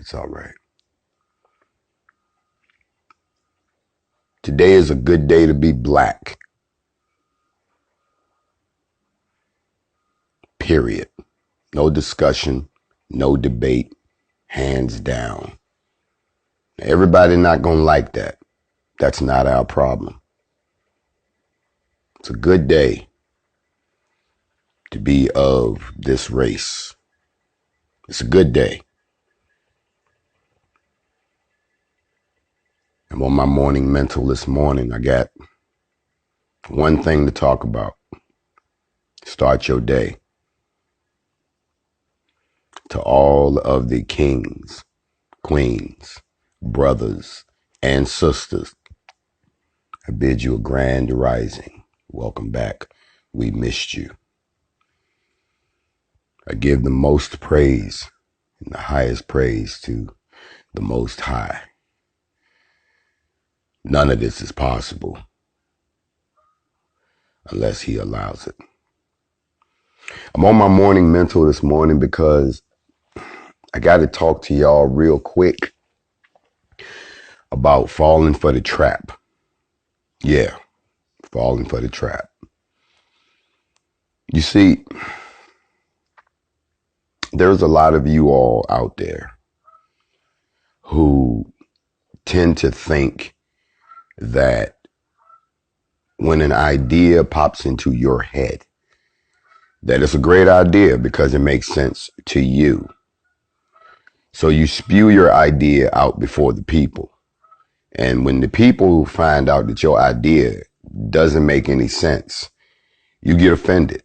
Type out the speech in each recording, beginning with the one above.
It's all right. Today is a good day to be black. Period. No discussion, no debate, hands down. Everybody not gonna like that. That's not our problem. It's a good day to be of this race. It's a good day. I'm on my morning mental this morning. I got one thing to talk about. Start your day. To all of the kings, queens, brothers, and sisters, I bid you a grand rising. Welcome back. We missed you. I give the most praise and the highest praise to the Most High. None of this is possible unless He allows it. I'm on my morning mental this morning because I got to talk to y'all real quick about falling for the trap. Yeah, falling for the trap. You see, there's a lot of you all out there who tend to think that when an idea pops into your head, that it's a great idea because it makes sense to you. So you spew your idea out before the people. And when the people find out that your idea doesn't make any sense, you get offended.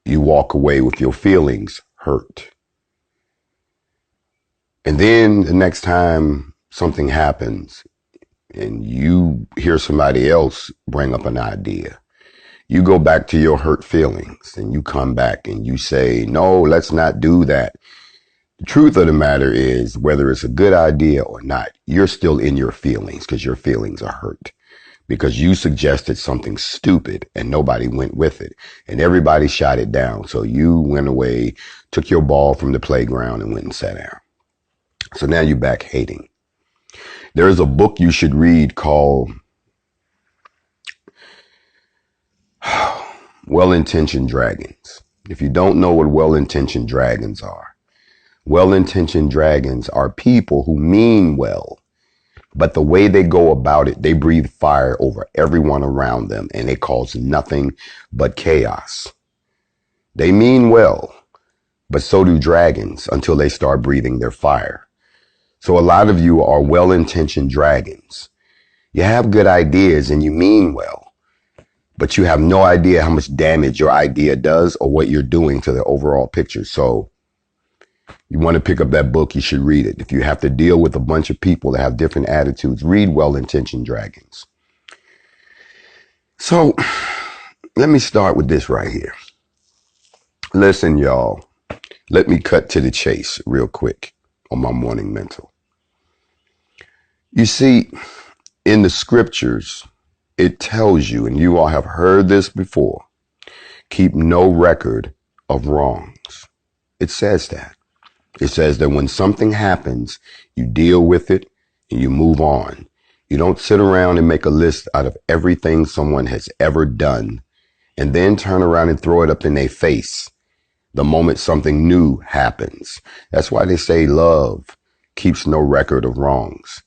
You walk away with your feelings hurt. And then the next time something happens and you hear somebody else bring up an idea, you go back to your hurt feelings and you come back and you say, no, let's not do that. The truth of the matter is, whether it's a good idea or not, you're still in your feelings because your feelings are hurt. Because you suggested something stupid and nobody went with it. And everybody shot it down. So you went away, took your ball from the playground and went and sat down. So now you're back hating. There is a book you should read called Well-Intentioned Dragons. If you don't know what well-intentioned dragons are, well-intentioned dragons are people who mean well, but the way they go about it, they breathe fire over everyone around them and they cause nothing but chaos. They mean well, but so do dragons until they start breathing their fire. So a lot of you are well-intentioned dragons. You have good ideas and you mean well, but you have no idea how much damage your idea does or what you're doing to the overall picture. So you want to pick up that book, you should read it. If you have to deal with a bunch of people that have different attitudes, read Well-Intentioned Dragons. So let me start with this right here. Listen, y'all, let me cut to the chase real quick on my morning mental. You see, in the scriptures, it tells you, and you all have heard this before, keep no record of wrongs. It says that. It says that when something happens, you deal with it and you move on. You don't sit around and make a list out of everything someone has ever done and then turn around and throw it up in their face the moment something new happens. That's why they say love keeps no record of wrongs.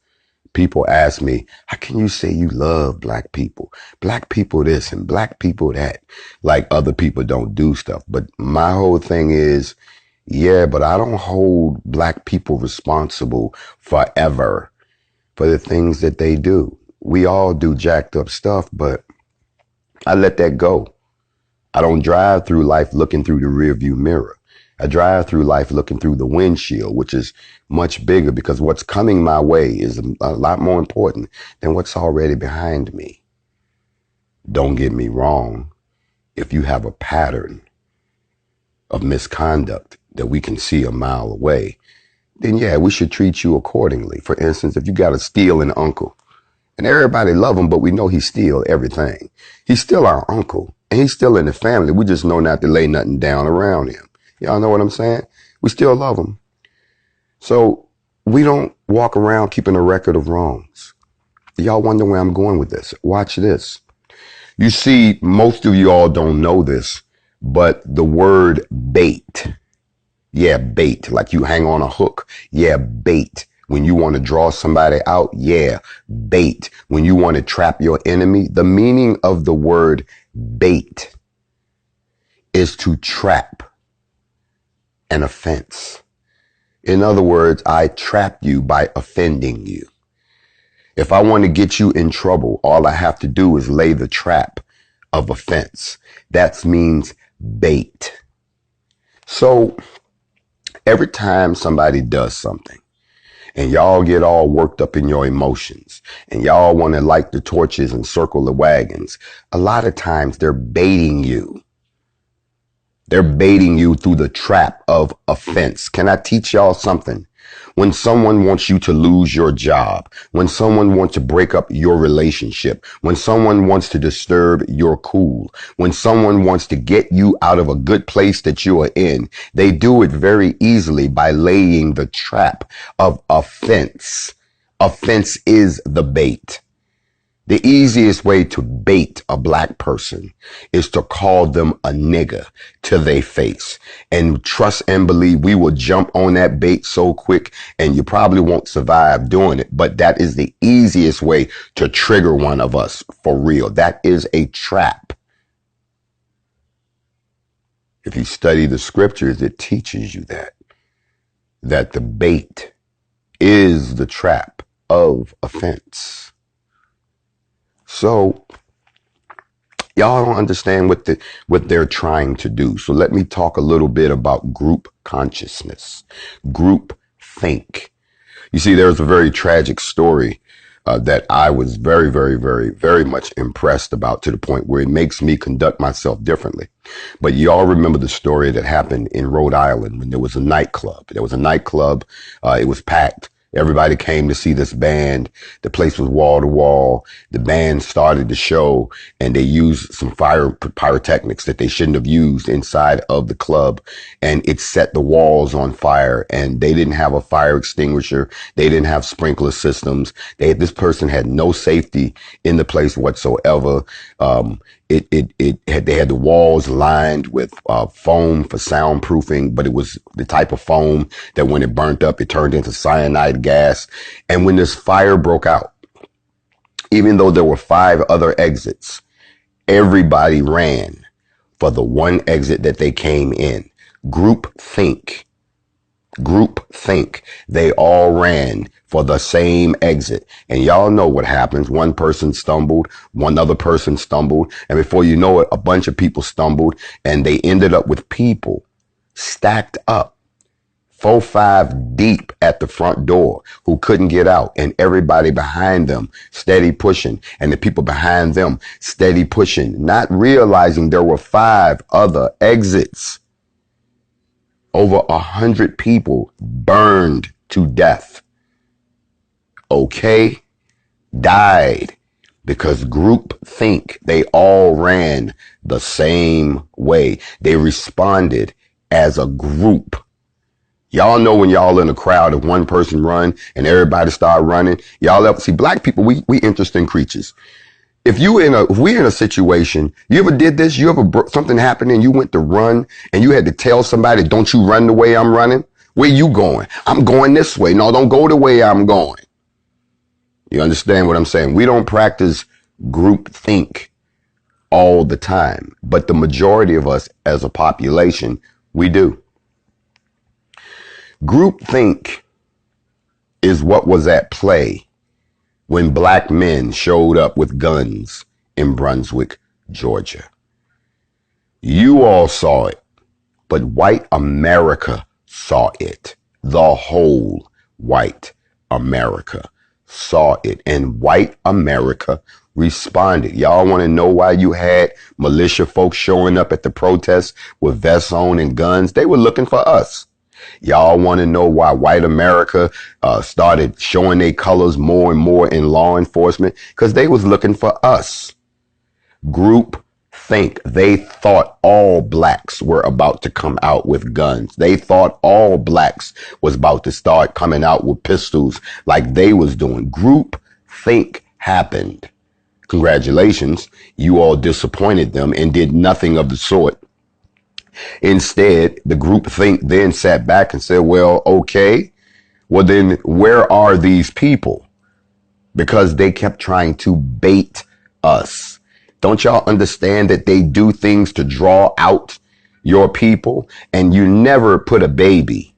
People ask me, how can you say you love black people? Black people this and black people that. Like other people don't do stuff. But my whole thing is, yeah, but I don't hold black people responsible forever for the things that they do. We all do jacked up stuff, but I let that go. I don't drive through life looking through the rearview mirror. I drive through life looking through the windshield, which is much bigger because what's coming my way is a lot more important than what's already behind me. Don't get me wrong. If you have a pattern of misconduct that we can see a mile away, then yeah, we should treat you accordingly. For instance, if you got a stealing uncle, and everybody love him, but we know he steal everything. He's still our uncle, and he's still in the family. We just know not to lay nothing down around him. Y'all know what I'm saying? We still love him. So we don't walk around keeping a record of wrongs. Y'all wonder where I'm going with this. Watch this. You see, most of you all don't know this, but the word bait. Yeah, bait. Like you hang on a hook. Yeah, bait. When you want to draw somebody out. Yeah, bait. When you want to trap your enemy. The meaning of the word bait is to trap an offense. In other words, I trap you by offending you. If I want to get you in trouble, all I have to do is lay the trap of offense. That means bait. So every time somebody does something and y'all get all worked up in your emotions and y'all want to light the torches and circle the wagons, a lot of times they're baiting you. They're baiting you through the trap of offense. Can I teach y'all something? When someone wants you to lose your job, when someone wants to break up your relationship, when someone wants to disturb your cool, when someone wants to get you out of a good place that you are in, they do it very easily by laying the trap of offense. Offense is the bait. The easiest way to bait a black person is to call them a nigger to their face. And trust and believe we will jump on that bait so quick and you probably won't survive doing it. But that is the easiest way to trigger one of us for real. That is a trap. If you study the scriptures, it teaches you that the bait is the trap of offense. So y'all don't understand what they're trying to do. So let me talk a little bit about group consciousness, group think. You see, there's a very tragic story that I was very, very, very, very much impressed about, to the point where it makes me conduct myself differently. But y'all remember the story that happened in Rhode Island when there was a nightclub. There was a nightclub. It was packed. Everybody came to see this band. The place was wall to wall. The band started the show and they used some pyrotechnics that they shouldn't have used inside of the club. And it set the walls on fire, and they didn't have a fire extinguisher. They didn't have sprinkler systems. This person had no safety in the place whatsoever. They had the walls lined with foam for soundproofing, but it was the type of foam that when it burnt up, it turned into cyanide gas. And when this fire broke out, even though there were 5 other exits, everybody ran for the one exit that they came in. Group think. They all ran for the same exit. And y'all know what happens. One person stumbled, one other person stumbled, and before you know it, a bunch of people stumbled, and they ended up with people stacked up 4, 5 deep at the front door who couldn't get out, and everybody behind them steady pushing, and the people behind them steady pushing, not realizing there were 5 other exits. Over 100 people burned to death. Okay? Died because group think. They all ran the same way. They responded as a group. Y'all know when y'all in a crowd, if one person run and everybody start running, y'all ever see black people, we interesting creatures. If we're in a situation, you ever did this? You ever something happened and you went to run and you had to tell somebody, don't you run the way I'm running? Where you going? I'm going this way. No, don't go the way I'm going. You understand what I'm saying? We don't practice group think all the time, but the majority of us as a population, we do. Group think is what was at play when black men showed up with guns in Brunswick, Georgia. You all saw it, but white America saw it. The whole white America saw it, and white America responded. Y'all want to know why you had militia folks showing up at the protests with vests on and guns? They were looking for us. Y'all want to know why white America started showing their colors more and more in law enforcement? Because they was looking for us. Group think they thought all blacks were about to come out with guns. They thought all blacks was about to start coming out with pistols like they was doing. Group think happened. Congratulations, you all disappointed them and did nothing of the sort. Instead, the group think then sat back and said, well, okay, well then where are these people? Because they kept trying to bait us. Don't y'all understand that they do things to draw out your people? And you never put a baby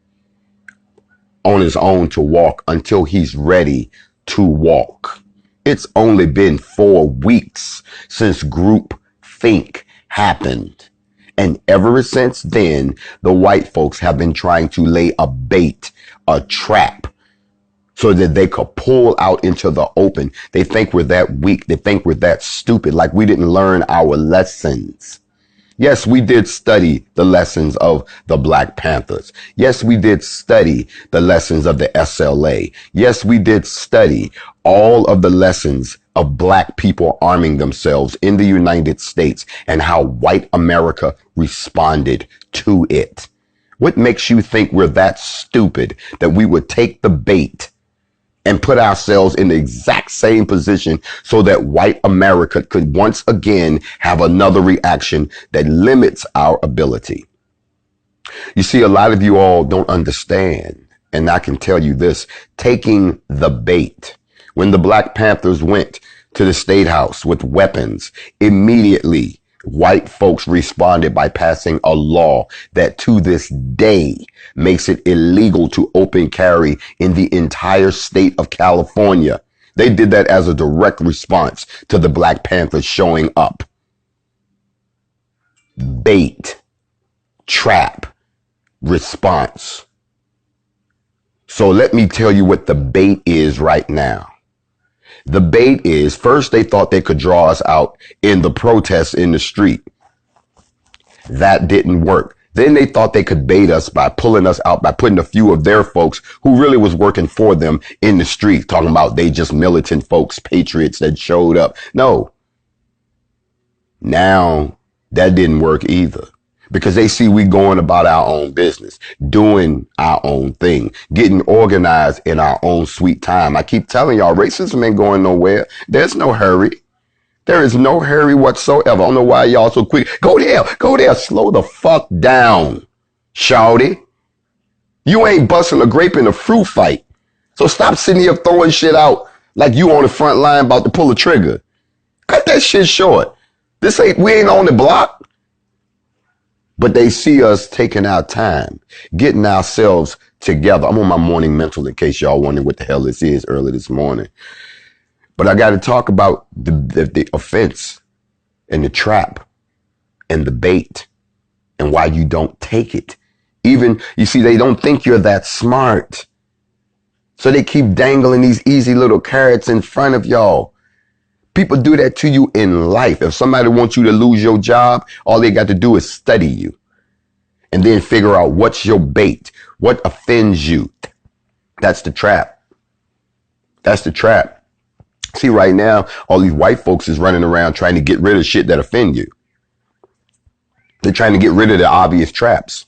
on his own to walk until he's ready to walk. It's only been 4 weeks since group think happened. And ever since then, the white folks have been trying to lay a bait, a trap, so that they could pull out into the open. They think we're that weak. They think we're that stupid, like we didn't learn our lessons. Yes, we did study the lessons of the Black Panthers. Yes, we did study the lessons of the SLA. Yes, we did study all of the lessons of black people arming themselves in the United States and how white America responded to it. What makes you think we're that stupid that we would take the bait and put ourselves in the exact same position so that white America could once again have another reaction that limits our ability? You see, a lot of you all don't understand, and I can tell you this, taking the bait. When the Black Panthers went to the State House with weapons, immediately white folks responded by passing a law that to this day makes it illegal to open carry in the entire state of California. They did that as a direct response to the Black Panthers showing up. Bait, trap, response. So let me tell you what the bait is right now. The bait is, first they thought they could draw us out in the protests in the street. That didn't work. Then they thought they could bait us by pulling us out, by putting a few of their folks who really was working for them in the street, talking about they just militant folks, patriots that showed up. No. Now that didn't work either, because they see we going about our own business, doing our own thing, getting organized in our own sweet time. I keep telling y'all, racism ain't going nowhere. There's no hurry. There is no hurry whatsoever. I don't know why y'all so quick. Go there. Slow the fuck down, shawty. You ain't busting a grape in a fruit fight. So stop sitting here throwing shit out like you on the front line about to pull the trigger. Cut that shit short. We ain't on the block. But they see us taking our time, getting ourselves together. I'm on my morning mental in case y'all wondering what the hell this is early this morning. But I got to talk about the offense and the trap and the bait and why you don't take it. Even, you see, they don't think you're that smart. So they keep dangling these easy little carrots in front of y'all. People do that to you in life. If somebody wants you to lose your job, all they got to do is study you and then figure out what's your bait, what offends you. That's the trap. That's the trap. See, right now, all these white folks is running around trying to get rid of shit that offend you. They're trying to get rid of the obvious traps.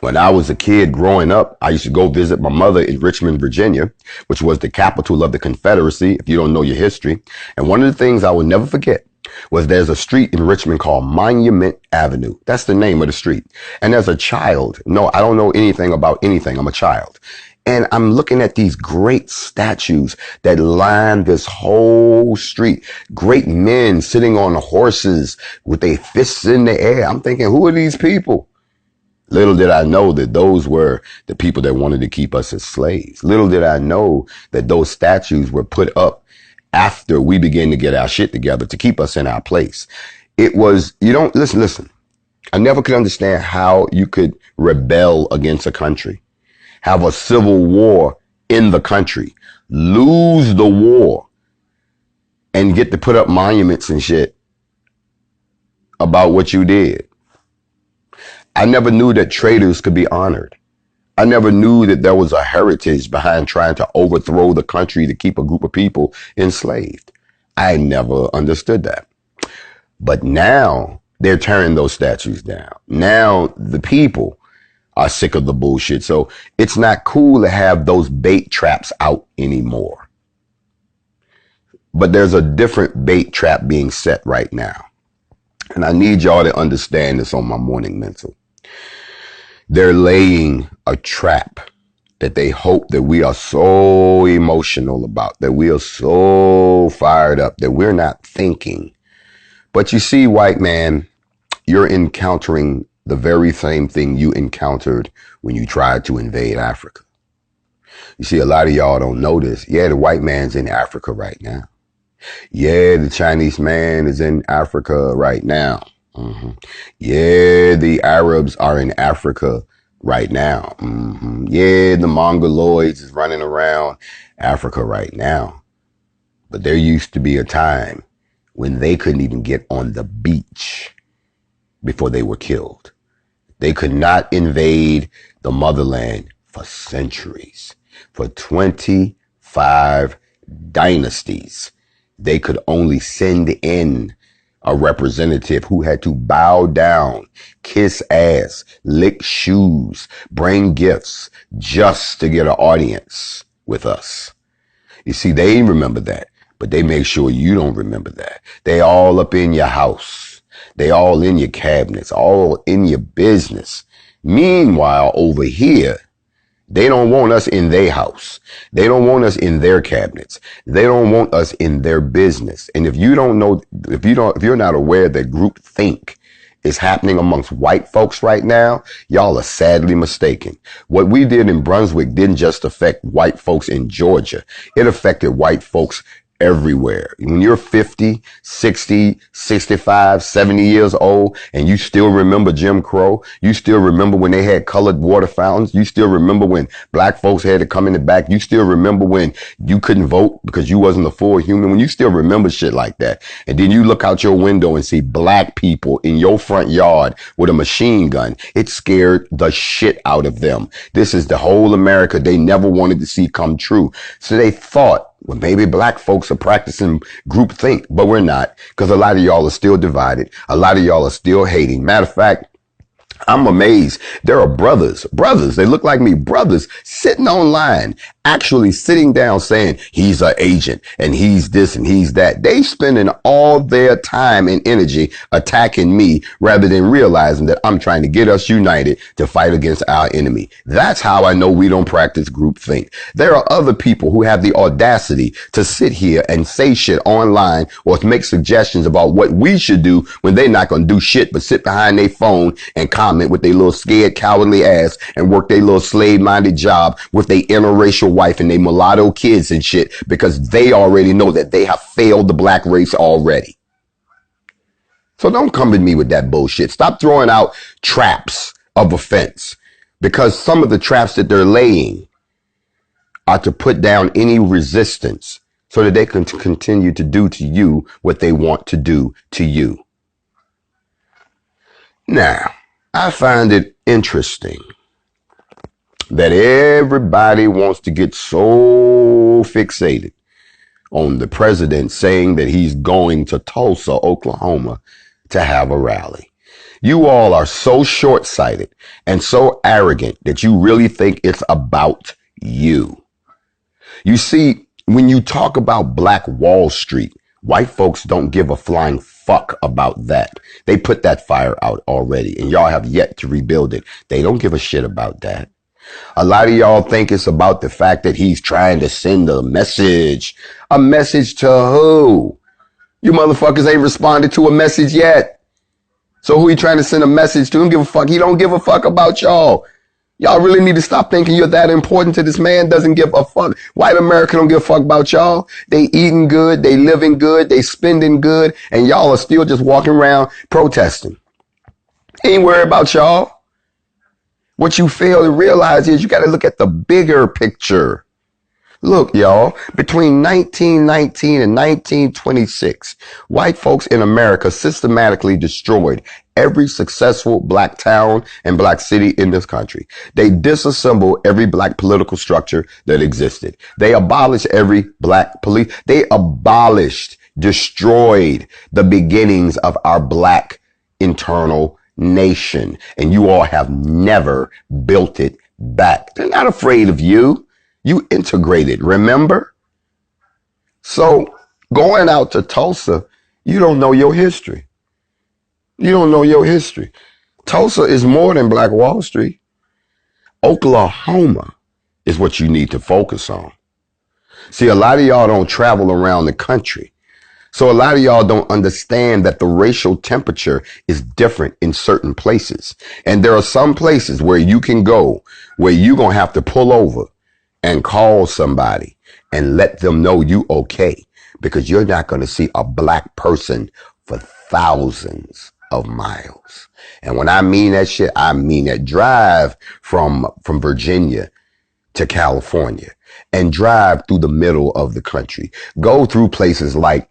When I was a kid growing up, I used to go visit my mother in Richmond, Virginia, which was the capital of the Confederacy, if you don't know your history. And one of the things I will never forget was there's a street in Richmond called Monument Avenue. That's the name of the street. And as a child, no, I don't know anything about anything. I'm a child. And I'm looking at these great statues that line this whole street. Great men sitting on horses with their fists in the air. I'm thinking, who are these people? Little did I know that those were the people that wanted to keep us as slaves. Little did I know that those statues were put up after we began to get our shit together to keep us in our place. It was, listen. I never could understand how you could rebel against a country, have a civil war in the country, lose the war, and get to put up monuments and shit about what you did. I never knew that traitors could be honored. I never knew that there was a heritage behind trying to overthrow the country to keep a group of people enslaved. I never understood that. But now they're tearing those statues down. Now the people are sick of the bullshit. So it's not cool to have those bait traps out anymore. But there's a different bait trap being set right now. And I need y'all to understand this on my morning mental. They're laying a trap that they hope that we are so emotional about, that we are so fired up, that we're not thinking. But you see, white man, you're encountering the very same thing you encountered when you tried to invade Africa. You see, a lot of y'all don't know this. Yeah, the white man's in Africa right now. Yeah, the Chinese man is in Africa right now. Yeah, the Arabs are in Africa right now. Yeah, the Mongoloids is running around Africa right now. But there used to be a time when they couldn't even get on the beach before they were killed. They could not invade the motherland for centuries. For 25 dynasties, they could only send in a representative who had to bow down, kiss ass, lick shoes, bring gifts just to get an audience with us. You see, they remember that, but they make sure you don't remember that. They all up in your house. They all in your cabinets, all in your business. Meanwhile, over here, they don't want us in their house. They don't want us in their cabinets. They don't want us in their business. And if you don't know, if you're not aware that groupthink is happening amongst white folks right now, y'all are sadly mistaken. What we did in Brunswick didn't just affect white folks in Georgia. It affected white folks everywhere. When you're 50, 60, 65, 70 years old and you still remember Jim Crow, you still remember when they had colored water fountains, you still remember when black folks had to come in the back, you still remember when you couldn't vote because you wasn't a full human, when you still remember shit like that. And then you look out your window and see black people in your front yard with a machine gun. It scared the shit out of them. This is the whole America they never wanted to see come true. So they thought, well, maybe black folks are practicing groupthink, but we're not, because a lot of y'all are still divided. A lot of y'all are still hating. Matter of fact, I'm amazed. There are brothers, they look like me, brothers sitting online, actually sitting down saying he's an agent and he's this and he's that. They spending all their time and energy attacking me rather than realizing that I'm trying to get us united to fight against our enemy. That's how I know we don't practice groupthink. There are other people who have the audacity to sit here and say shit online or to make suggestions about what we should do when they're not going to do shit but sit behind their phone and comment with their little scared, cowardly ass and work their little slave-minded job with their interracial wife and their mulatto kids and shit because they already know that they have failed the black race already. So don't come at me with that bullshit. Stop throwing out traps of offense, because some of the traps that they're laying are to put down any resistance so that they can continue to do to you what they want to do to you. Now, I find it interesting that everybody wants to get so fixated on the president saying that he's going to Tulsa, Oklahoma to have a rally. You all are so short-sighted and so arrogant that you really think it's about you. You see, when you talk about Black Wall Street, white folks don't give a flying fuck about that. They put that fire out already, and y'all have yet to rebuild it. They don't give a shit about that. A lot of y'all think it's about the fact that he's trying to send a message. A message to who? You motherfuckers ain't responded to a message yet. So who he trying to send a message to? He don't give a fuck. He don't give a fuck about y'all. Y'all really need to stop thinking you're that important to this man. Doesn't give a fuck. White America don't give a fuck about y'all. They eating good. They living good. They spending good. And y'all are still just walking around protesting. Ain't worried about y'all. What you fail to realize is you got to look at the bigger picture. Look, y'all, between 1919 and 1926, white folks in America systematically destroyed every successful black town and black city in this country. They disassembled every black political structure that existed. They abolished every black police. They abolished destroyed the beginnings of our black internal nation. And you all have never built it back. They're not afraid of you. You integrated, remember? So going out to Tulsa, you don't know your history. You don't know your history. Tulsa is more than Black Wall Street. Oklahoma is what you need to focus on. See, a lot of y'all don't travel around the country. So a lot of y'all don't understand that the racial temperature is different in certain places. And there are some places where you can go where you're going to have to pull over and call somebody and let them know you okay, because you're not going to see a black person for thousands of miles. And when I mean that shit, I mean that. Drive from Virginia to California and drive through the middle of the country. Go through places like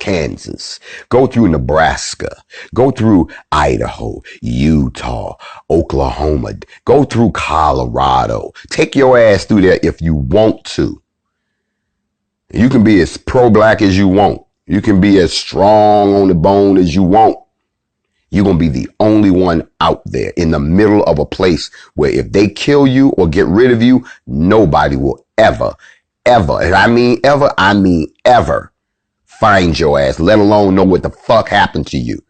Kansas, go through Nebraska, go through Idaho, Utah, Oklahoma, go through Colorado. Take your ass through there if you want to. You can be as pro-black as you want. You can be as strong on the bone as you want. You're going to be the only one out there in the middle of a place where if they kill you or get rid of you, nobody will ever, and I mean ever find your ass, let alone know what the fuck happened to you,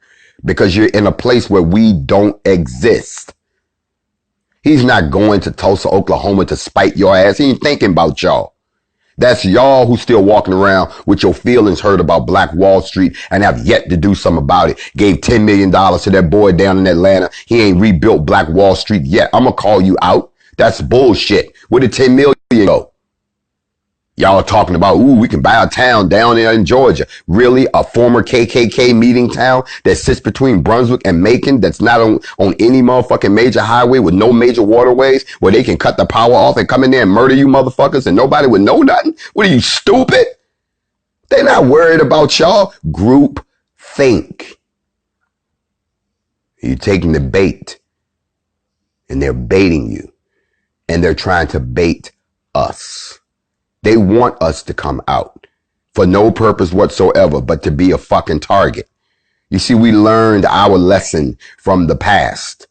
because you're in a place where we don't exist. He's not going to Tulsa, Oklahoma to spite your ass. He ain't thinking about y'all. That's y'all who still walking around with your feelings hurt about Black Wall Street and have yet to do something about it. Gave $10 million to that boy down in Atlanta. He ain't rebuilt Black Wall Street yet. I'm going to call you out. That's bullshit. Where did 10 million go? Y'all are talking about, ooh, we can buy a town down there in Georgia. Really? A former KKK meeting town that sits between Brunswick and Macon, that's not on any motherfucking major highway with no major waterways, where they can cut the power off and come in there and murder you motherfuckers and nobody would know nothing? What are you, stupid? They're not worried about y'all. Group think. You're taking the bait and they're baiting you, and they're trying to bait us. They want us to come out for no purpose whatsoever but to be a fucking target. You see, we learned our lesson from the past.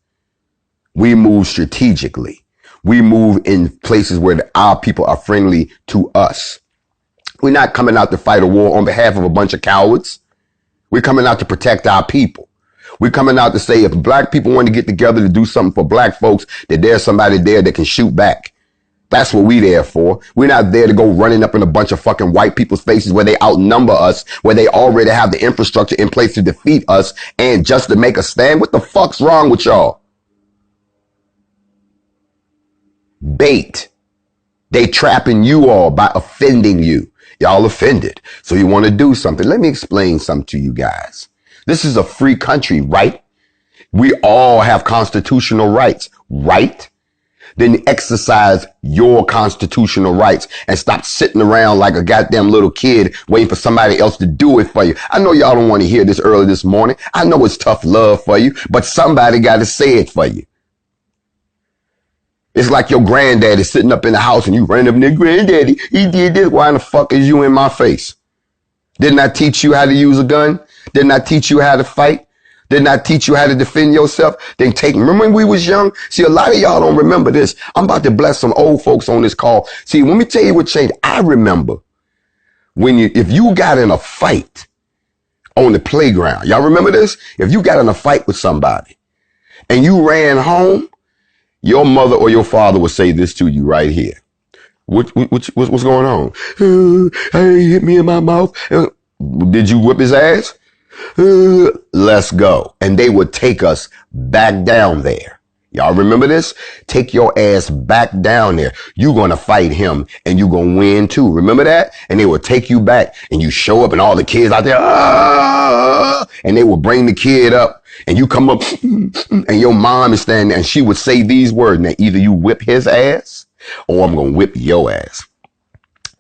We move strategically. We move in places where our people are friendly to us. We're not coming out to fight a war on behalf of a bunch of cowards. We're coming out to protect our people. We're coming out to say if black people want to get together to do something for black folks, that there's somebody there that can shoot back. That's what we there for. We're not there to go running up in a bunch of fucking white people's faces where they outnumber us, where they already have the infrastructure in place to defeat us, and just to make a stand. What the fuck's wrong with y'all? Bait. They trapping you all by offending you. Y'all offended. So you want to do something. Let me explain something to you guys. This is a free country, right? We all have constitutional rights, right? Then exercise your constitutional rights and stop sitting around like a goddamn little kid waiting for somebody else to do it for you. I know y'all don't want to hear this early this morning. I know it's tough love for you, but somebody got to say it for you. It's like your granddaddy sitting up in the house and you running up in there, granddaddy, he did this. Why in the fuck is you in my face? Didn't I teach you how to use a gun? Didn't I teach you how to fight? Didn't I teach you how to defend yourself? Then remember when we was young? See, a lot of y'all don't remember this. I'm about to bless some old folks on this call. See, let me tell you what changed. I remember if you got in a fight on the playground, y'all remember this? If you got in a fight with somebody and you ran home, your mother or your father would say this to you right here. What's going on? Hey, hit me in my mouth. Did you whip his ass? Let's go. And they would take us back down there. Y'all remember this? Take your ass back down there. You're going to fight him and you're going to win too. Remember that? And they will take you back and you show up and all the kids out there, and they will bring the kid up and you come up and your mom is standing there and she would say these words. Now, either you whip his ass or I'm going to whip your ass.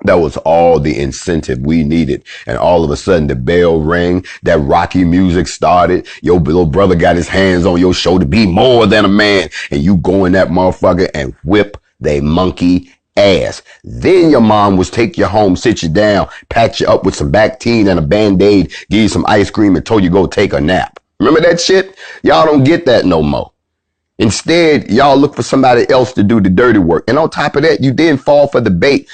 That was all the incentive we needed. And all of a sudden the bell rang, that Rocky music started. Your little brother got his hands on your shoulder, be more than a man. And you go in that motherfucker and whip they monkey ass. Then your mom was take you home, sit you down, pat you up with some Bactine and a Band-Aid, give you some ice cream and told you go take a nap. Remember that shit? Y'all don't get that no more. Instead, y'all look for somebody else to do the dirty work. And on top of that, you didn't fall for the bait.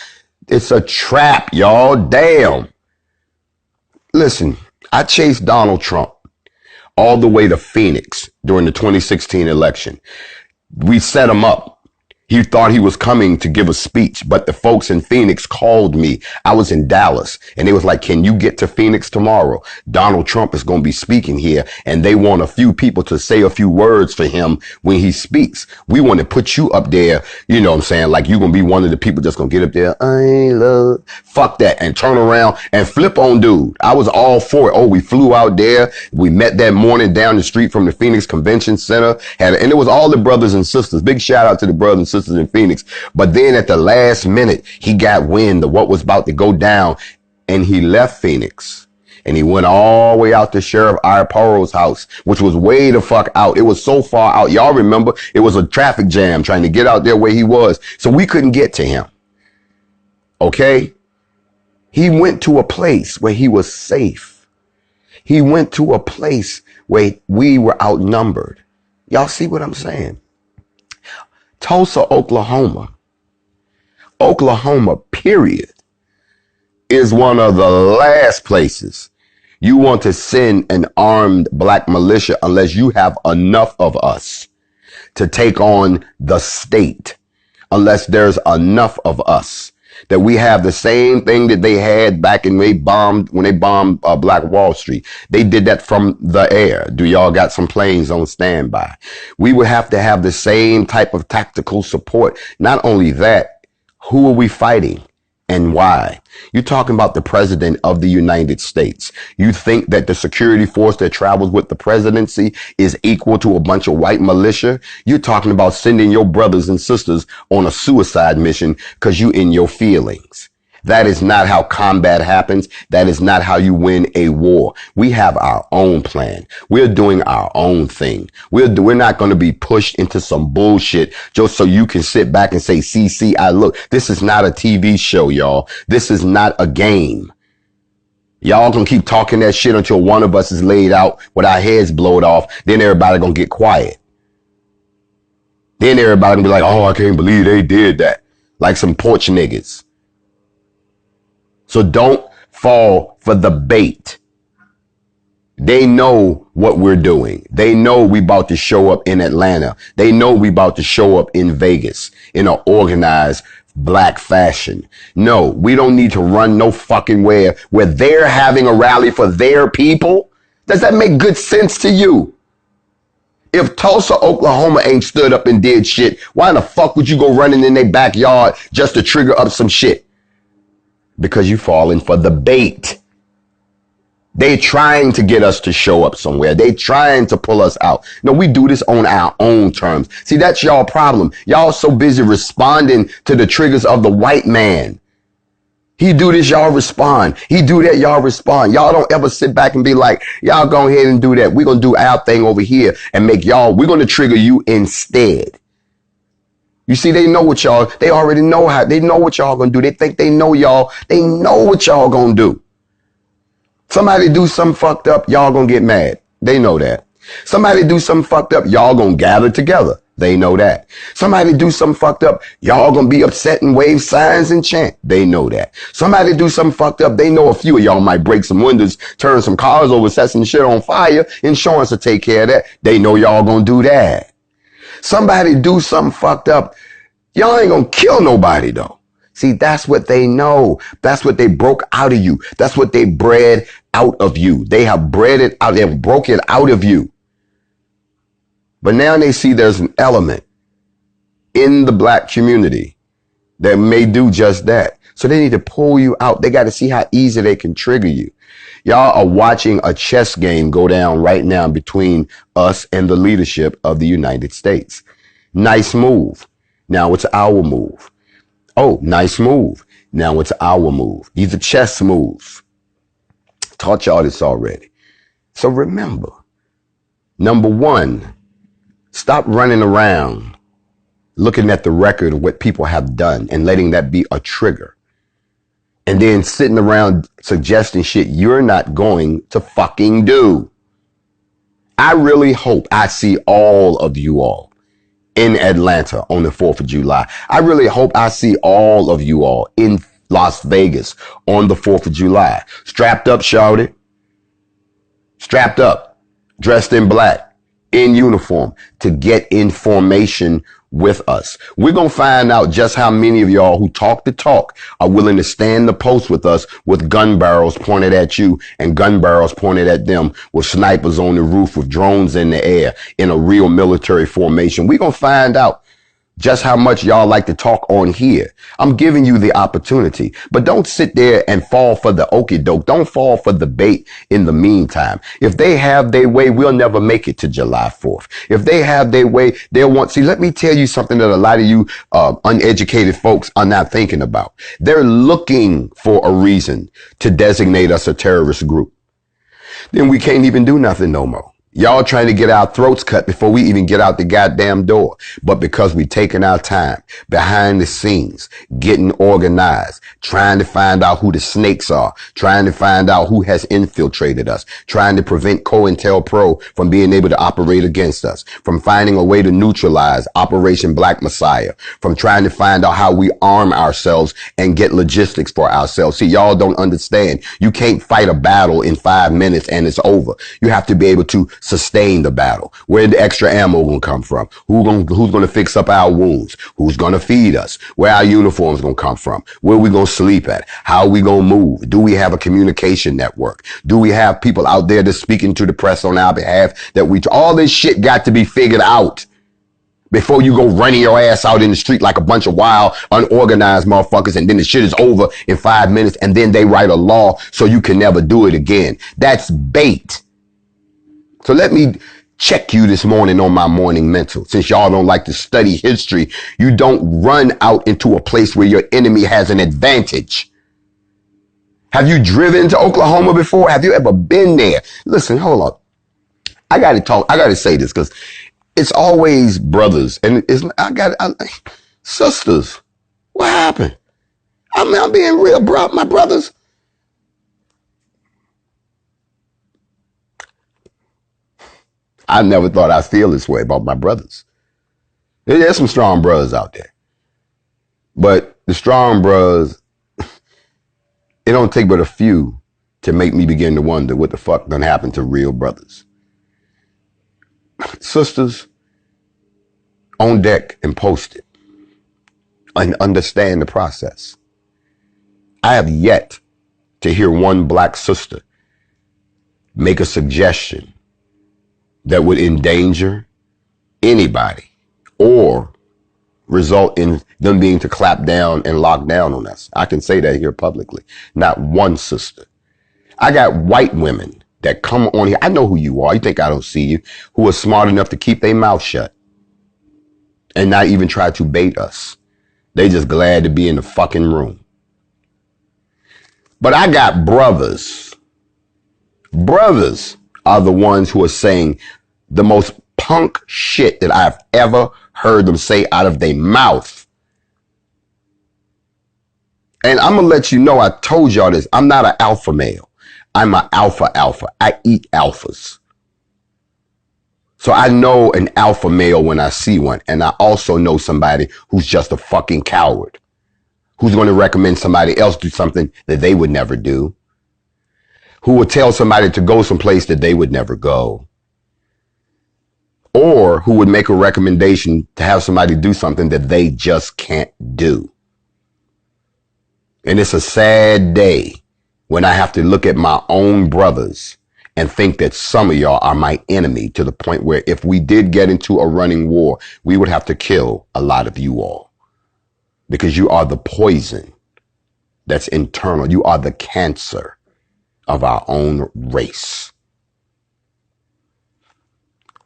It's a trap, y'all. Damn. Listen, I chased Donald Trump all the way to Phoenix during the 2016 election. We set him up. He thought he was coming to give a speech, but the folks in Phoenix called me. I was in Dallas, and they was like, can you get to Phoenix tomorrow? Donald Trump is going to be speaking here, and they want a few people to say a few words for him when he speaks. We want to put you up there, you know what I'm saying, like you're going to be one of the people that's going to get up there, I love, fuck that, and turn around and flip on dude. I was all for it. Oh, we flew out there. We met that morning down the street from the Phoenix Convention Center, and it was all the brothers and sisters. Big shout out to the brothers and sisters in Phoenix. But then at the last minute, he got wind of what was about to go down, and he left Phoenix and he went all the way out to Sheriff Iaporo's house, which was way the fuck out. It was so far out. Y'all remember it was a traffic jam trying to get out there where he was. So we couldn't get to him. Okay. He went to a place where he was safe. He went to a place where we were outnumbered. Y'all see what I'm saying? Tulsa, Oklahoma, period, is one of the last places you want to send an armed black militia unless you have enough of us to take on the state, unless there's enough of us that we have the same thing that they had back when they bombed Black Wall Street. They did that from the air. Do y'all got some planes on standby? We would have to have the same type of tactical support. Not only that, who are we fighting and why? You're talking about the president of the United States. You think that the security force that travels with the presidency is equal to a bunch of white militia? You're talking about sending your brothers and sisters on a suicide mission because you in your feelings. That is not how combat happens. That is not how you win a war. We have our own plan. We're doing our own thing. We're not going to be pushed into some bullshit just so you can sit back and say, see, I look. This is not a TV show, y'all. This is not a game. Y'all can keep talking that shit until one of us is laid out with our heads blowed off. Then everybody gonna get quiet. Then everybody gonna be like, oh, I can't believe they did that. Like some porch niggas. So don't fall for the bait. They know what we're doing. They know we about to show up in Atlanta. They know we about to show up in Vegas in an organized black fashion. No, we don't need to run no fucking where they're having a rally for their people. Does that make good sense to you? If Tulsa, Oklahoma ain't stood up and did shit, why in the fuck would you go running in their backyard just to trigger up some shit? Because you falling for the bait. They trying to get us to show up somewhere. They trying to pull us out. No, we do this on our own terms. See, that's y'all problem. Y'all so busy responding to the triggers of the white man. He do this, y'all respond. He do that, y'all respond. Y'all don't ever sit back and be like, y'all go ahead and do that. We're going to do our thing over here and make y'all, we're going to trigger you instead. You see, they know what y'all, they already know how, they know what y'all gonna do. They think they know y'all. They know what y'all gonna do. Somebody do something fucked up, y'all gonna get mad. They know that. Somebody do something fucked up, y'all gonna gather together. They know that. Somebody do something fucked up, y'all gonna be upset and wave signs and chant. They know that. Somebody do something fucked up, they know a few of y'all might break some windows, turn some cars over, set some shit on fire. Insurance will take care of that. They know y'all gonna do that. Somebody do something fucked up, y'all ain't gonna kill nobody though. See, that's what they know. That's what they broke out of you. That's what they bred out of you. They have bred it out. They have broken it out of you. But now they see there's an element in the black community that may do just that. So they need to pull you out. They got to see how easy they can trigger you. Y'all are watching a chess game go down right now between us and the leadership of the United States. Nice move. Now it's our move. Oh, nice move. Now it's our move. These are chess moves. Taught y'all this already. So remember, number one, stop running around looking at the record of what people have done and letting that be a trigger. And then sitting around suggesting shit you're not going to fucking do. I really hope I see all of you all in Atlanta on the 4th of July. I really hope I see all of you all in Las Vegas on the 4th of July. Strapped up, shouted. Strapped up, dressed in black, in uniform, to get in formation with us. We're going to find out just how many of y'all who talk the talk are willing to stand the post with us with gun barrels pointed at you and gun barrels pointed at them with snipers on the roof with drones in the air in a real military formation. We're going to find out just how much y'all like to talk on here. I'm giving you the opportunity, but don't sit there and fall for the okie doke. Don't fall for the bait in the meantime. If they have their way, we'll never make it to July 4th. If they have their way, they'll want, see, let me tell you something that a lot of you uneducated folks are not thinking about. They're looking for a reason to designate us a terrorist group. Then we can't even do nothing no more. Y'all trying to get our throats cut before we even get out the goddamn door. But because we taking our time behind the scenes, getting organized, trying to find out who the snakes are, trying to find out who has infiltrated us, trying to prevent COINTELPRO from being able to operate against us, from finding a way to neutralize Operation Black Messiah, from trying to find out how we arm ourselves and get logistics for ourselves. See, y'all don't understand. You can't fight a battle in 5 minutes and it's over. You have to be able to sustain the battle. Where the extra ammo gonna come from? Who's gonna fix up our wounds? Who's gonna feed us? Where our uniforms gonna come from? Where we gonna sleep at? How we gonna move? Do we have a communication network? Do we have people out there that's speaking to the press on our behalf? All this shit got to be figured out before you go running your ass out in the street like a bunch of wild, unorganized motherfuckers, and then the shit is over in 5 minutes, and then they write a law so you can never do it again. That's bait. So let me check you this morning on my morning mental. Since y'all don't like to study history, you don't run out into a place where your enemy has an advantage. Have you driven to Oklahoma before? Have you ever been there? Listen, hold on. I got to say this because it's always brothers and sisters. What happened? I'm being real, bro. My brothers. I never thought I'd feel this way about my brothers. There's some strong brothers out there. But the strong brothers, it don't take but a few to make me begin to wonder what the fuck done happened to real brothers. Sisters, on deck and post it. And understand the process. I have yet to hear one black sister make a suggestion that would endanger anybody or result in them being to clap down and lock down on us. I can say that here publicly. Not one sister. I got white women that come on here. I know who you are. You think I don't see you? Who are smart enough to keep their mouth shut and not even try to bait us. They just glad to be in the fucking room. But I got brothers. Brothers are the ones who are saying the most punk shit that I've ever heard them say out of their mouth. And I'm going to let you know, I told y'all this. I'm not an alpha male. I'm an alpha. I eat alphas. So I know an alpha male when I see one. And I also know somebody who's just a fucking coward. Who's going to recommend somebody else do something that they would never do. Who would tell somebody to go someplace that they would never go. Or who would make a recommendation to have somebody do something that they just can't do. And it's a sad day when I have to look at my own brothers and think that some of y'all are my enemy, to the point where if we did get into a running war, we would have to kill a lot of you all. Because you are the poison that's internal. You are the cancer of our own race.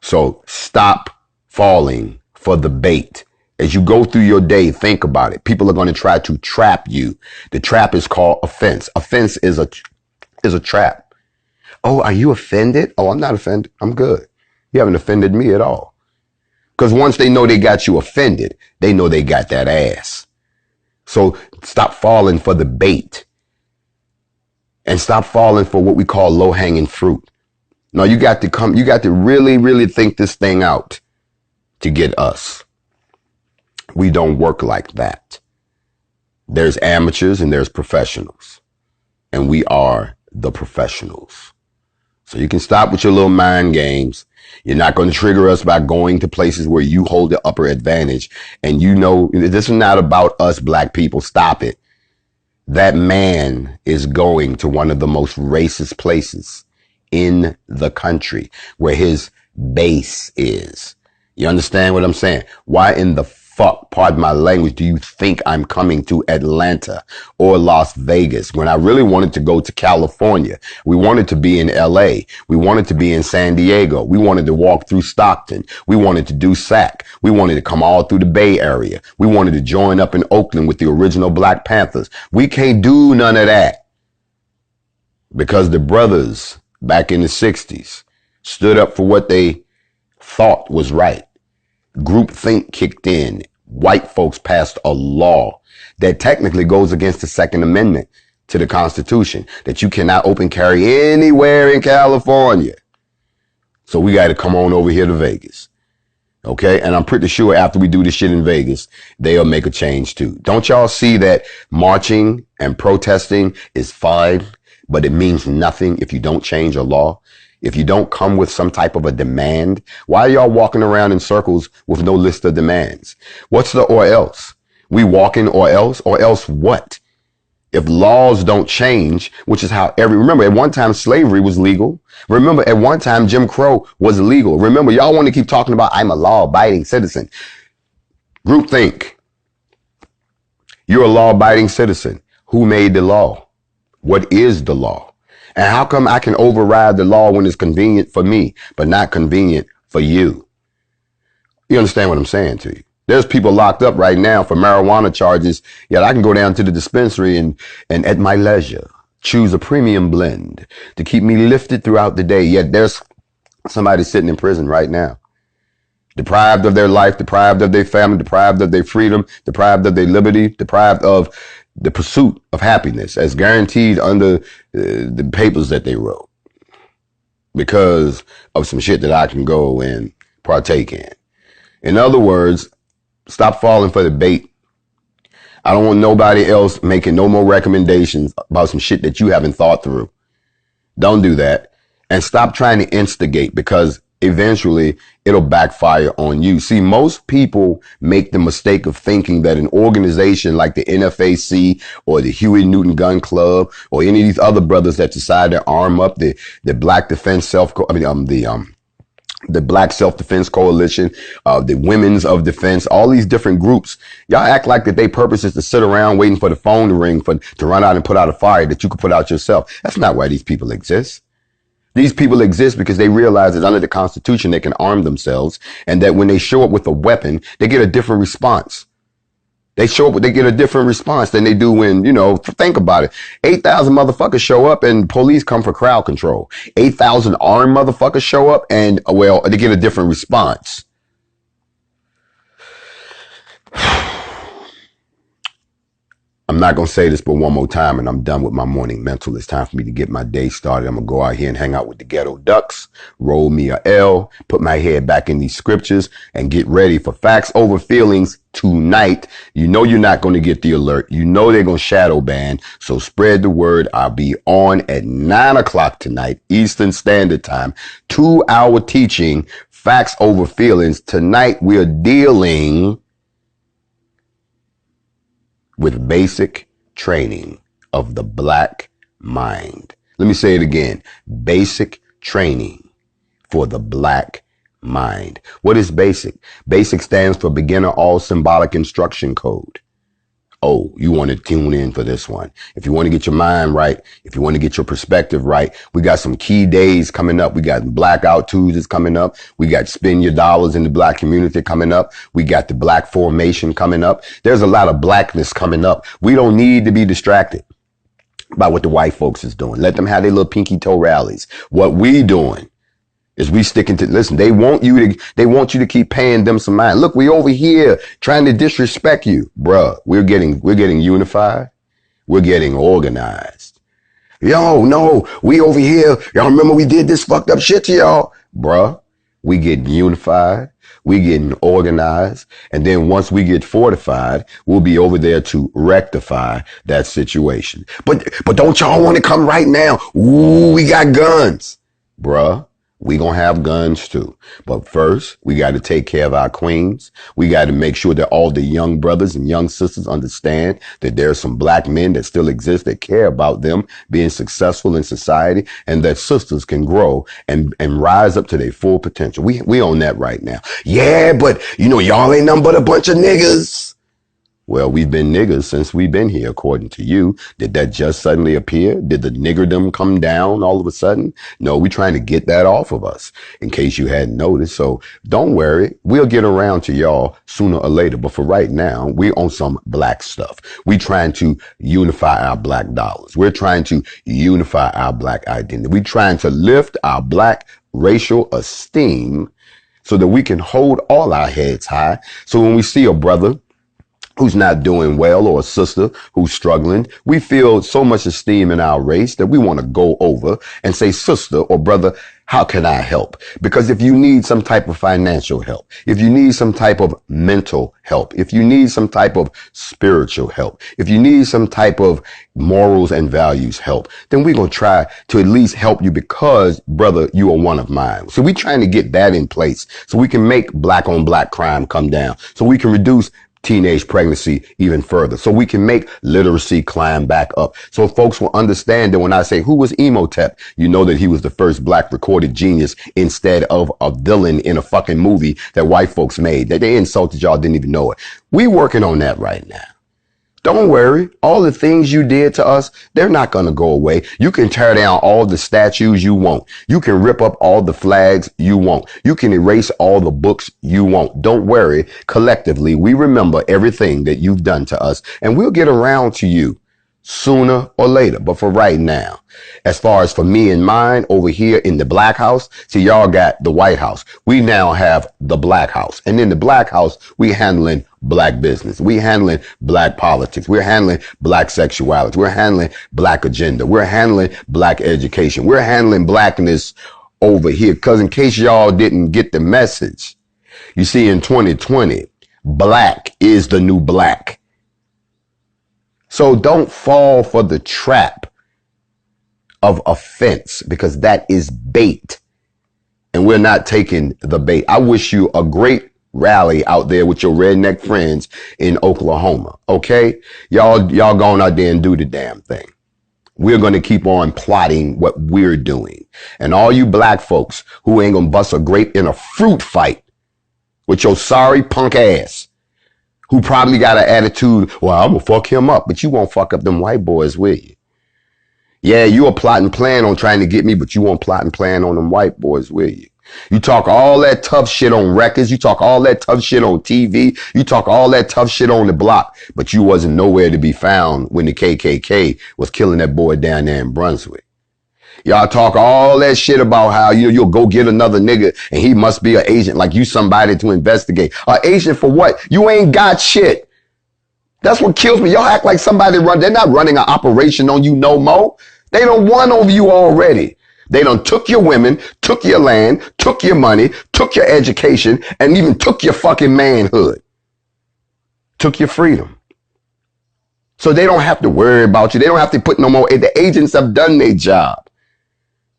So stop falling for the bait. As you go through your day, think about it. People are going to try to trap you. The trap is called offense. Offense is a trap. Oh, are you offended? Oh, I'm not offended. I'm good. You haven't offended me at all. Because once they know they got you offended, they know they got that ass. So stop falling for the bait and stop falling for what we call low-hanging fruit. No, you got to really, really think this thing out to get us. We don't work like that. There's amateurs and there's professionals, and we are the professionals. So you can stop with your little mind games. You're not going to trigger us by going to places where you hold the upper advantage. And you know, this is not about us black people. Stop it. That man is going to one of the most racist places in the country where his base is. You understand what I'm saying? Why in the fuck, pardon my language, do you think I'm coming to Atlanta or Las Vegas when I really wanted to go to California? We wanted to be in LA. We wanted to be in San Diego. We wanted to walk through Stockton. We wanted to do SAC. We wanted to come all through the Bay Area. We wanted to join up in Oakland with the original Black Panthers. We can't do none of that because the brothers back in the 60s stood up for what they thought was right. Groupthink kicked in. White folks passed a law that technically goes against the Second Amendment to the Constitution, that you cannot open carry anywhere in California. So we got to come on over here to Vegas. Okay. And I'm pretty sure after we do this shit in Vegas, they'll make a change too. Don't y'all see that marching and protesting is fine, but it means nothing if you don't change a law? If you don't come with some type of a demand? Why are y'all walking around in circles with no list of demands? What's the or else? We walking or else what? If laws don't change, which is how remember at one time slavery was legal. Remember at one time Jim Crow was illegal. Remember, y'all want to keep talking about I'm a law-abiding citizen. Groupthink. You're a law-abiding citizen. Who made the law? What is the law? And how come I can override the law when it's convenient for me, but not convenient for you? You understand what I'm saying to you? There's people locked up right now for marijuana charges, yet I can go down to the dispensary and at my leisure choose a premium blend to keep me lifted throughout the day. Yet there's somebody sitting in prison right now, deprived of their life, deprived of their family, deprived of their freedom, deprived of their liberty, deprived of the pursuit of happiness as guaranteed under the papers that they wrote because of some shit that I can go and partake in. In other words, stop falling for the bait. I don't want nobody else making no more recommendations about some shit that you haven't thought through. Don't do that. And stop trying to instigate, because eventually it'll backfire on you. See, most people make the mistake of thinking that an organization like the NFAC or the Huey Newton Gun Club or any of these other brothers that decide to arm up the Black Defense the Black Self-Defense Coalition, the Women's of Defense, all these different groups, y'all act like that their purpose is to sit around waiting for the phone to ring to run out and put out a fire that you could put out yourself. That's not why these people exist. These people exist because they realize that under the Constitution, they can arm themselves, and that when they show up with a weapon, they get a different response. They get a different response than they do when, think about it. 8,000 motherfuckers show up and police come for crowd control. 8,000 armed motherfuckers show up and, they get a different response. I'm not going to say this but one more time and I'm done with my morning mental. It's time for me to get my day started. I'm going to go out here and hang out with the ghetto ducks, roll me a L, put my head back in these scriptures and get ready for Facts Over Feelings tonight. You know you're not going to get the alert. You know they're going to shadow ban. So spread the word. I'll be on at 9:00 tonight, Eastern Standard Time. 2-hour teaching, Facts Over Feelings. Tonight we are dealing with basic training of the black mind. Let me say it again. Basic training for the black mind. What is basic? Basic stands for Beginner All Symbolic Instruction Code. Oh, you want to tune in for this one. If you want to get your mind right, if you want to get your perspective right, we got some key days coming up. We got Blackout Tuesdays coming up. We got Spend Your Dollars in the Black Community coming up. We got the Black Formation coming up. There's a lot of blackness coming up. We don't need to be distracted by what the white folks is doing. Let them have their little pinky toe rallies. What we doing Is we sticking to, listen, they want you to keep paying them some mind. Look, we over here trying to disrespect you. Bruh, we're getting unified. We're getting organized. Yo, no, we over here. Y'all remember we did this fucked up shit to y'all? Bruh, we get unified. We getting organized. And then once we get fortified, we'll be over there to rectify that situation. But don't y'all want to come right now? Ooh, we got guns. Bruh, we gonna have guns too. But first, we got to take care of our queens. We got to make sure that all the young brothers and young sisters understand that there's some black men that still exist that care about them being successful in society, and that sisters can grow and rise up to their full potential. We own that right now. Yeah, but y'all ain't nothing but a bunch of niggas. Well, we've been niggas since we've been here, according to you. Did that just suddenly appear? Did the niggerdom come down all of a sudden? No, we're trying to get that off of us, in case you hadn't noticed. So don't worry. We'll get around to y'all sooner or later. But for right now, we on some black stuff. We trying to unify our black dollars. We're trying to unify our black identity. We're trying to lift our black racial esteem so that we can hold all our heads high. So when we see a brother who's not doing well, or a sister who's struggling, we feel so much esteem in our race that we want to go over and say, sister or brother, how can I help? Because if you need some type of financial help, if you need some type of mental help, if you need some type of spiritual help, if you need some type of morals and values help, then we're going to try to at least help you, because, brother, you are one of mine. So we're trying to get that in place so we can make black on black crime come down, so we can reduce teenage pregnancy even further, so we can make literacy climb back up, so folks will understand that when I say, who was Emotep, you know that he was the first black recorded genius instead of a villain in a fucking movie that white folks made, that they insulted y'all, didn't even know it. We working on that right now. Don't worry. All the things you did to us, they're not going to go away. You can tear down all the statues you want. You can rip up all the flags you want. You can erase all the books you want. Don't worry. Collectively, we remember everything that you've done to us, and we'll get around to you sooner or later. But for right now, as far as for me and mine over here in the black house, see, y'all got the White House. We now have the black house. And in the black house, we handling black business. We handling black politics. We're handling black sexuality. We're handling black agenda. We're handling black education. We're handling blackness over here. Because in case y'all didn't get the message, you see, in 2020, black is the new black. So don't fall for the trap of offense, because that is bait. And we're not taking the bait. I wish you a great rally out there with your redneck friends in Oklahoma. Okay? Y'all going out there and do the damn thing. We're going to keep on plotting what we're doing. And all you black folks who ain't going to bust a grape in a fruit fight with your sorry punk ass, who probably got an attitude, well, I'm going to fuck him up, but you won't fuck up them white boys, will you? Yeah, you a plot and plan on trying to get me, but you won't plot and plan on them white boys, will you? You talk all that tough shit on records. You talk all that tough shit on TV. You talk all that tough shit on the block, but you wasn't nowhere to be found when the KKK was killing that boy down there in Brunswick. Y'all talk all that shit about how, you'll go get another nigga and he must be an agent, like you somebody to investigate. An agent for what? You ain't got shit. That's what kills me. Y'all act like somebody they're not running an operation on you no more. They done won over you already. They done took your women, took your land, took your money, took your education, and even took your fucking manhood. Took your freedom. So they don't have to worry about you. They don't have to put no more. The agents have done their job.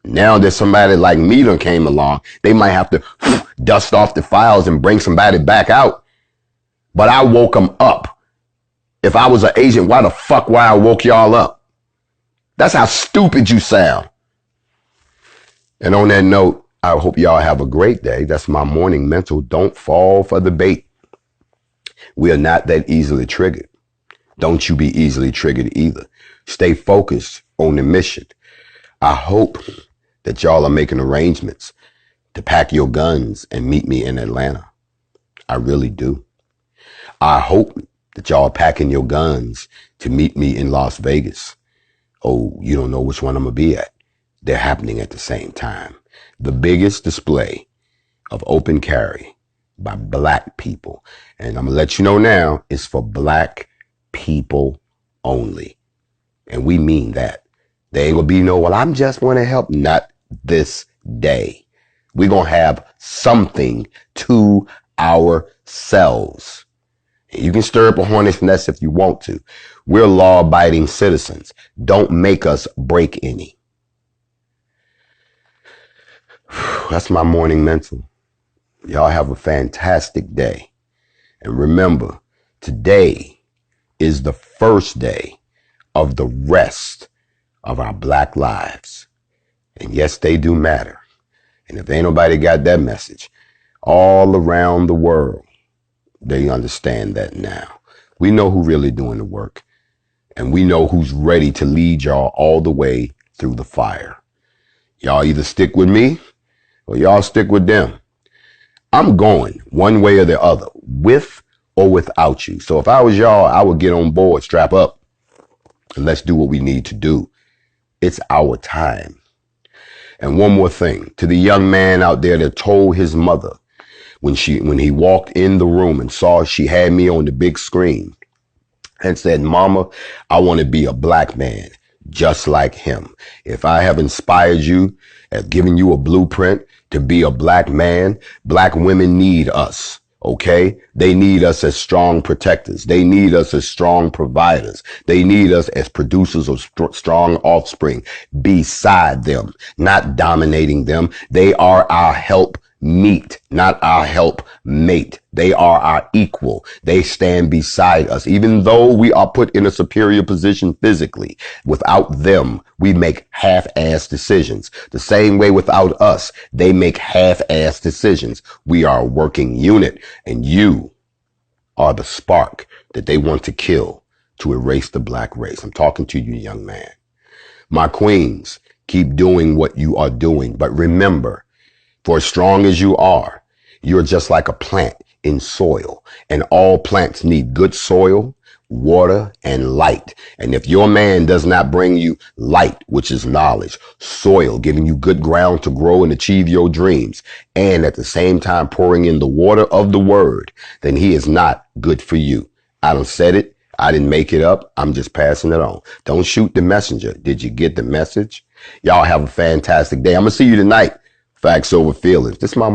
Now that somebody like me done came along, they might have to dust off the files and bring somebody back out. But I woke them up. If I was an agent, why the fuck would I woke y'all up? That's how stupid you sound. And on that note, I hope y'all have a great day. That's my morning mental. Don't fall for the bait. We are not that easily triggered. Don't you be easily triggered either. Stay focused on the mission. I hope that y'all are making arrangements to pack your guns and meet me in Atlanta. I really do. I hope that y'all are packing your guns to meet me in Las Vegas. Oh, you don't know which one I'm going to be at. They're happening at the same time. the biggest display of open carry by black people. And I'm going to let you know now, it's for black people only. And we mean that. There ain't going to be no, well, I'm just want to help. Not this day. We're going to have something to ourselves. You can stir up a hornet's nest if you want to. We're law-abiding citizens. Don't make us break any. That's my morning mental. Y'all have a fantastic day. And remember, today is the first day of the rest of our black lives. And yes, they do matter. And if ain't nobody got that message, all around the world, they understand that now. We know who really doing the work. And we know who's ready to lead y'all all the way through the fire. Y'all either stick with me or y'all stick with them. I'm going one way or the other, with or without you. So if I was y'all, I would get on board, strap up, and let's do what we need to do. It's our time. And one more thing, to the young man out there that told his mother when he walked in the room and saw she had me on the big screen and said, Mama, I want to be a black man just like him. If I have inspired you, have given you a blueprint to be a black man, black women need us. Okay? They need us as strong protectors. They need us as strong providers. They need us as producers of strong offspring beside them, not dominating them. They are our help meet, not our help mate. They are our equal. They stand beside us. Even though we are put in a superior position physically, without them, we make half-ass decisions. The same way without us, they make half-ass decisions. We are a working unit, and you are the spark that they want to kill to erase the black race. I'm talking to you, young man. My queens, keep doing what you are doing, but remember, for as strong as you are, you're just like a plant in soil, and all plants need good soil, water, and light. And if your man does not bring you light, which is knowledge, soil, giving you good ground to grow and achieve your dreams, and at the same time pouring in the water of the word, then he is not good for you. I done said it. I didn't make it up. I'm just passing it on. Don't shoot the messenger. Did you get the message? Y'all have a fantastic day. I'm going to see you tonight. Facts over feelings. This is my